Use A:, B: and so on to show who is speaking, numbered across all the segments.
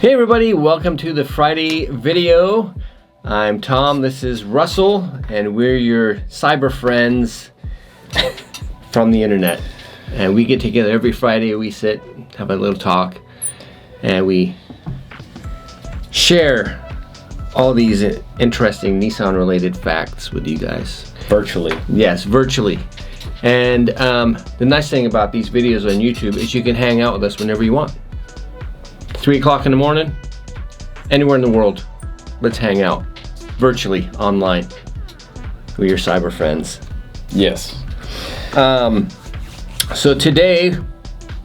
A: Hey everybody, welcome to the Friday video. I'm Tom, this is Russell, and we're your cyber friends from the internet. And we get together every Friday, we sit, have a little talk, and we share all these interesting Nissan related facts with you guys.
B: Virtually.
A: Yes, virtually. And the nice thing about these videos on YouTube is you can hang out with us whenever you want. 3 o'clock in the morning, anywhere in the world, let's hang out virtually online with your cyber friends.
B: Yes.
A: So today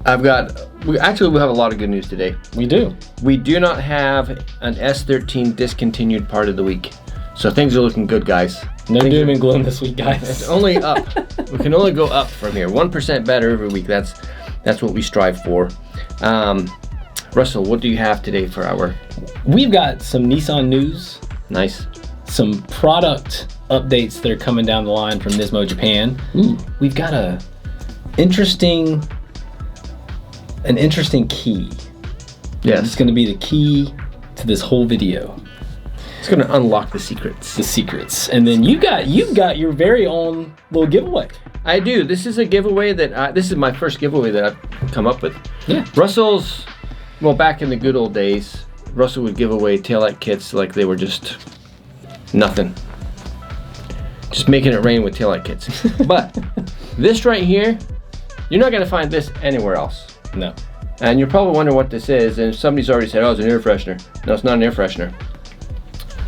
A: we have a lot of good news today.
B: We do.
A: We do not have an S13 discontinued part of the week. So things are looking good, guys.
B: No doom and gloom this week, guys.
A: It's only up. We can only go up from here. 1% better every week. That's what we strive for. Russell, what do you have today for our?
B: We've got some Nissan news.
A: Nice. Some
B: Product updates that are coming down the line from Nismo Japan. We've got an interesting key.
A: Yes.
B: It's going to be the key to this whole video.
A: It's going to unlock the secrets.
B: The secrets. And then you've got your very own little giveaway.
A: I do. This is a giveaway this is my first giveaway that I've come up with.
B: Yeah.
A: Russell's, well, back in the good old days, Russell would give away taillight kits like they were just nothing. Just making it rain with taillight kits. But this right here, you're not going to find this anywhere else.
B: No.
A: And you're probably wondering what this is, and somebody's already said, oh, it's an air freshener. No, it's not an air freshener.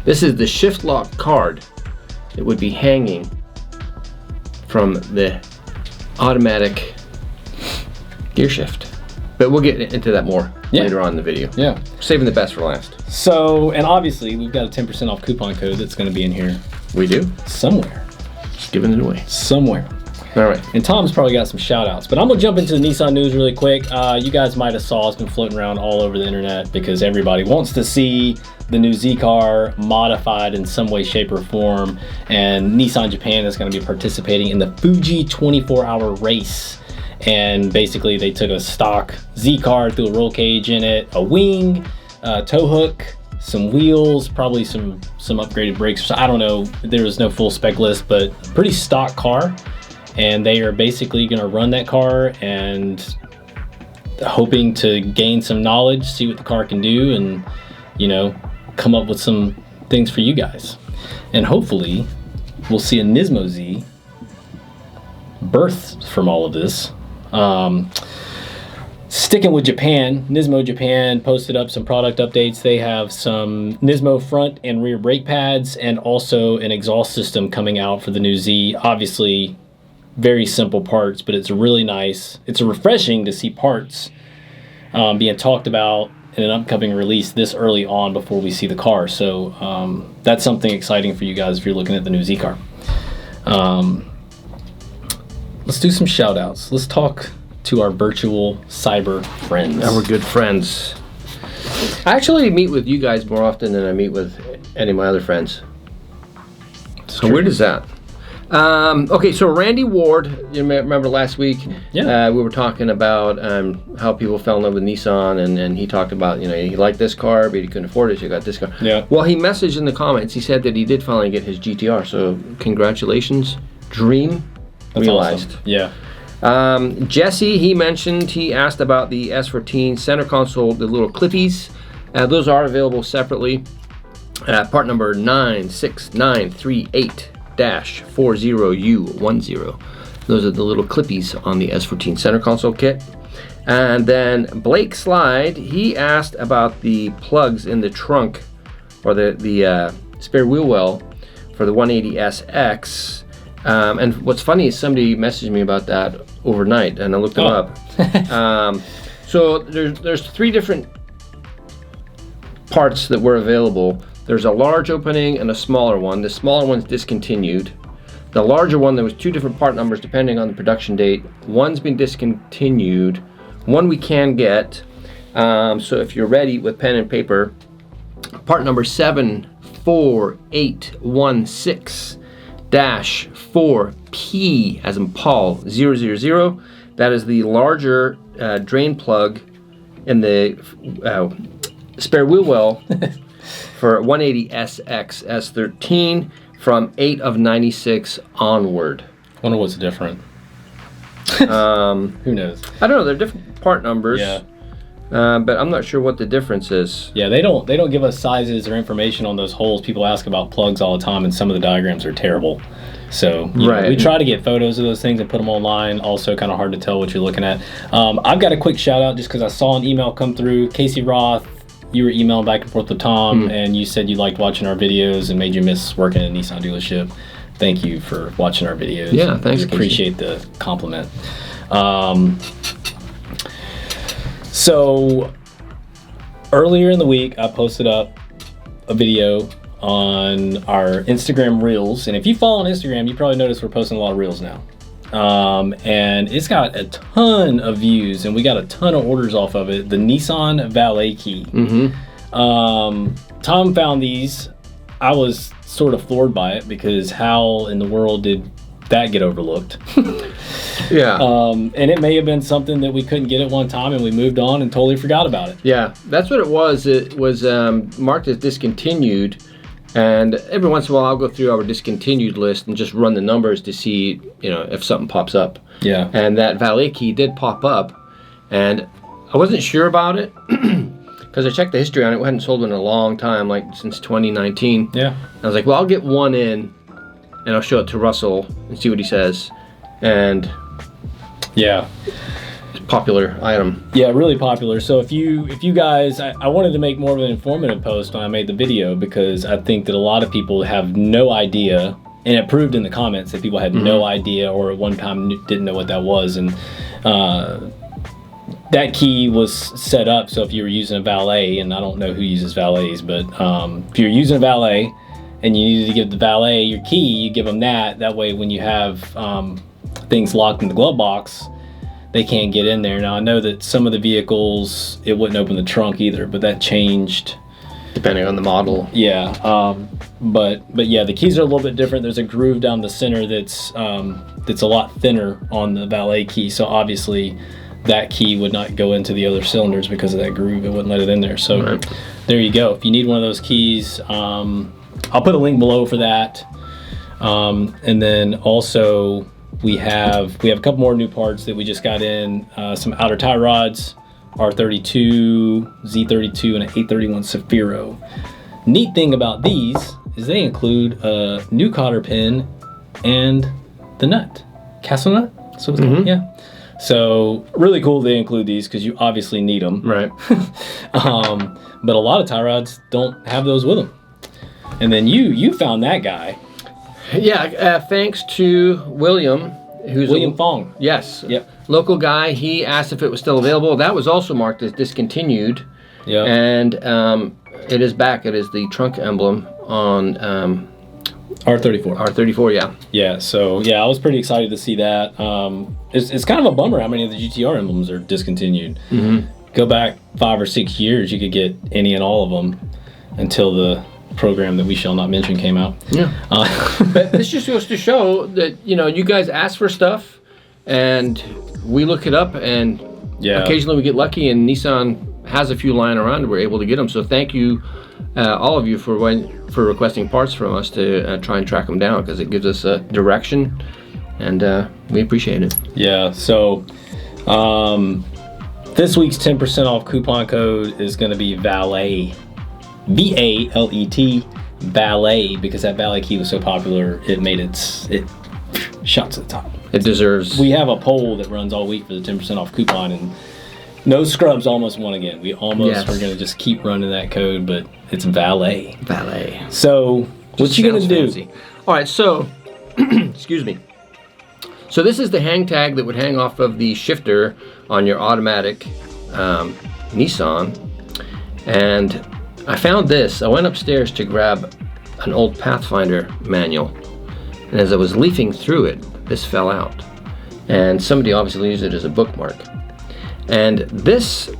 A: This is the shift lock card that would be hanging from the automatic gear shift. But we'll get into that more later on in the video.
B: Yeah.
A: Saving the best for last.
B: So, and obviously we've got a 10% off coupon code that's going to be in here.
A: We do?
B: Somewhere.
A: Just giving it away.
B: Somewhere.
A: All right.
B: And Tom's probably got some shout outs, but I'm going to jump into the Nissan news really quick. You guys might have saw it's been floating around all over the internet because everybody wants to see the new Z car modified in some way, shape, or form. And Nissan Japan is going to be participating in the Fuji 24-hour race. And basically they took a stock Z car, threw a roll cage in it, a wing, tow hook, some wheels, probably some upgraded brakes. I don't know, there was no full spec list, but pretty stock car. And they are basically gonna run that car and hoping to gain some knowledge, see what the car can do, and come up with some things for you guys. And hopefully we'll see a Nismo Z birthed from all of this. Sticking with Japan, Nismo Japan posted up some product updates. They have some Nismo front and rear brake pads and also an exhaust system coming out for the new Z. Obviously, very simple parts, but it's really nice. It's refreshing to see parts being talked about in an upcoming release this early on before we see the car. So that's something exciting for you guys if you're looking at the new Z car. Let's do some shout outs. Let's talk to our virtual cyber friends.
A: Our good friends. I actually meet with you guys more often than I meet with any of my other friends. So where does that? Okay, so Randy Ward, you remember last week?
B: Yeah.
A: We were talking about how people fell in love with Nissan, and he talked about, he liked this car, but he couldn't afford it, so he got this car.
B: Yeah.
A: Well, he messaged in the comments, he said that he did finally get his GTR, so congratulations. Dream
B: That's
A: realized.
B: Awesome. Yeah.
A: Jesse, he asked about the S14 center console, the little clippies. Those are available separately. Part number 96938-40U10. Those are the little clippies on the S14 center console kit. And then Blake Slide, he asked about the plugs in the trunk or the spare wheel well for the 180SX. And what's funny is somebody messaged me about that overnight, and I looked them up. So there's 3 different parts that were available. There's a large opening and a smaller one. The smaller one's discontinued. The larger one, there was 2 different part numbers depending on the production date. One's been discontinued. One we can get. So if you're ready with pen and paper, part number 74816-4P as in Paul 000. That is the larger drain plug in the spare wheel well for 180SX S13 from 8 of 96 onward.
B: Wonder what's different. Who knows?
A: I don't know. They're different part numbers.
B: Yeah.
A: But I'm not sure what the difference is.
B: Yeah, they don't give us sizes or information on those holes. People ask about plugs all the time, and some of the diagrams are terrible. So we try to get photos of those things and put them online. Also, kind of hard to tell what you're looking at. I've got a quick shout out just because I saw an email come through. Casey Roth, you were emailing back and forth with Tom, and you said you liked watching our videos and made you miss working at a Nissan dealership. Thank you for watching our videos.
A: Yeah, thanks,
B: Casey. Appreciate the compliment. So earlier in the week, I posted up a video on our Instagram Reels. And if you follow on Instagram, you probably noticed we're posting a lot of Reels now. And it's got a ton of views, and we got a ton of orders off of it. The Nissan Valet key. Tom found these. I was sort of floored by it because how in the world did that get overlooked?
A: Yeah.
B: And it may have been something that we couldn't get at one time and we moved on and totally forgot about it.
A: Yeah, that's what it was. It was marked as discontinued, and every once in a while I'll go through our discontinued list and just run the numbers to see, if something pops up.
B: Yeah.
A: And that Valet key did pop up, and I wasn't sure about it because I checked the history on it. We hadn't sold one in a long time, like since 2019.
B: Yeah.
A: I was like, well, I'll get one in, and I'll show it to Russell and see what he says. And
B: yeah,
A: popular item.
B: Yeah, really popular. So if you guys, I wanted to make more of an informative post when I made the video because I think that a lot of people have no idea, and it proved in the comments that people had no idea or at one time didn't know what that was. And that key was set up so if you were using a Valet, and I don't know who uses Valets, but if you're using a Valet and you needed to give the Valet your key, you give them that. That way when you have things locked in the glove box, they can't get in there. Now I know that some of the vehicles it wouldn't open the trunk either, but that changed
A: depending on the model.
B: Yeah, but yeah, the keys are a little bit different. There's a groove down the center that's a lot thinner on the Valet key, so obviously that key would not go into the other cylinders because of that groove. It wouldn't let it in there. So there you go. If you need one of those keys, I'll put a link below for that. And then also we have a couple more new parts that we just got in. Some outer tie rods, R32, Z32, and an 831 Safiro. Neat thing about these is they include a new cotter pin and the nut, castle nut. So it's called, yeah. So really cool they include these because you obviously need them.
A: Right.
B: But a lot of tie rods don't have those with them. And then you found that guy.
A: Yeah, thanks to William, who's
B: William Fong.
A: Yes.
B: Yep.
A: Local guy. He asked if it was still available. That was also marked as discontinued.
B: Yeah.
A: And it is back. It is the trunk emblem on
B: R34.
A: R34, yeah.
B: Yeah. So yeah, I was pretty excited to see that. It's kind of a bummer how many of the GTR emblems are discontinued. Go back 5 or 6 years, you could get any and all of them until the program that we shall not mention came out.
A: Yeah. But this just goes to show that you guys ask for stuff and we look it up, and occasionally we get lucky and Nissan has a few lying around and we're able to get them. So thank you all of you for requesting parts from us to try and track them down, because it gives us a direction, and we appreciate it.
B: Yeah. So this week's 10% off coupon code is going to be Valet. VALET, Valet, because that Valet key was so popular, it made it shot to the top.
A: It deserves.
B: We have a poll that runs all week for the 10% off coupon, and no scrubs almost won again. We almost were going to just keep running that code, but it's Valet.
A: Valet.
B: So what you going to do?
A: Fancy. All right, so excuse me. So this is the hang tag that would hang off of the shifter on your automatic Nissan, and I found this. I went upstairs to grab an old Pathfinder manual, and as I was leafing through it, this fell out. And somebody obviously used it as a bookmark. And this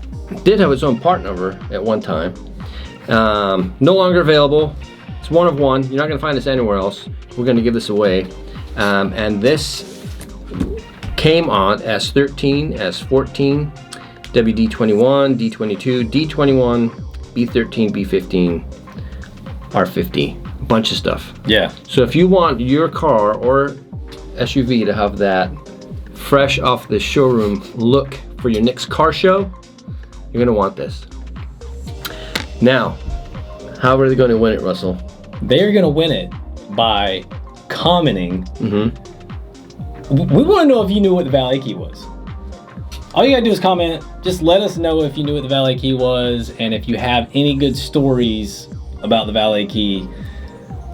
A: did have its own part number at one time. No longer available. It's one of one. You're not going to find this anywhere else. We're going to give this away. And this came on S13, S14, WD21, D22, D21, B13, B15, R50, a bunch of stuff.
B: Yeah.
A: So if you want your car or SUV to have that fresh off the showroom look for your next car show, you're gonna want this. Now, how are they gonna win it, Russell?
B: They're gonna win it by commenting.
A: Mm-hmm.
B: We want to know if you knew what the valet key was. All you gotta do is comment. Just let us know if you knew what the valet key was, and if you have any good stories about the valet key,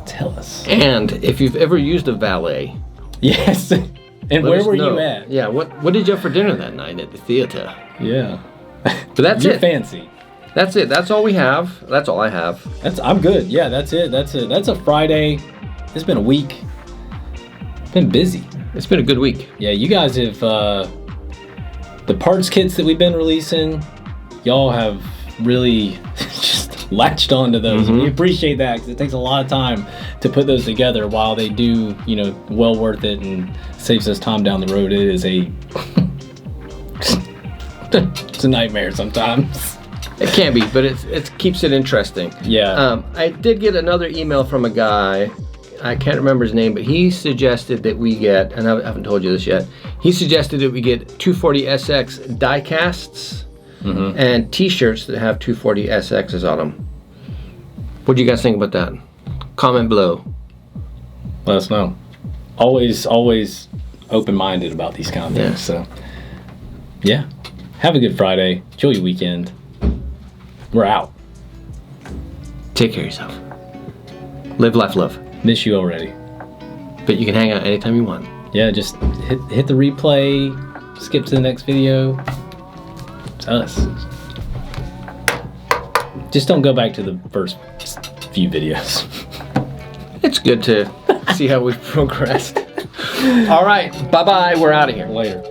B: tell us.
A: And if you've ever used a valet,
B: yes. And where were you at?
A: Yeah, what did you have for dinner that night at the theater?
B: Yeah.
A: But that's
B: You're
A: it.
B: fancy.
A: That's it. That's all we have. That's all I have.
B: I'm good. Yeah, that's it. That's a Friday. It's been a week. Been busy.
A: It's been a good week.
B: Yeah, you guys have the parts kits that we've been releasing. Y'all have really just latched onto those.
A: Mm-hmm.
B: We appreciate that because it takes a lot of time to put those together. While they do, well worth it and saves us time down the road. It is it's a nightmare sometimes.
A: It can be, but it keeps it interesting.
B: Yeah.
A: I did get another email from a guy. I can't remember his name, but he suggested that we get, and I haven't told you this yet, he suggested that we get 240SX die casts and t-shirts that have 240SXs on them. What do you guys think about that? Comment below.
B: Let us know. Always open-minded about these kind of things.
A: Yeah.
B: So, yeah. Have a good Friday. Enjoy your weekend. We're out.
A: Take care of yourself. Live, laugh, love.
B: Miss you already.
A: But you can hang out anytime you want.
B: Yeah, just hit the replay, skip to the next video. It's us. Just don't go back to the first few videos.
A: It's good to see how we've progressed. All right, bye-bye. We're out of here.
B: Later.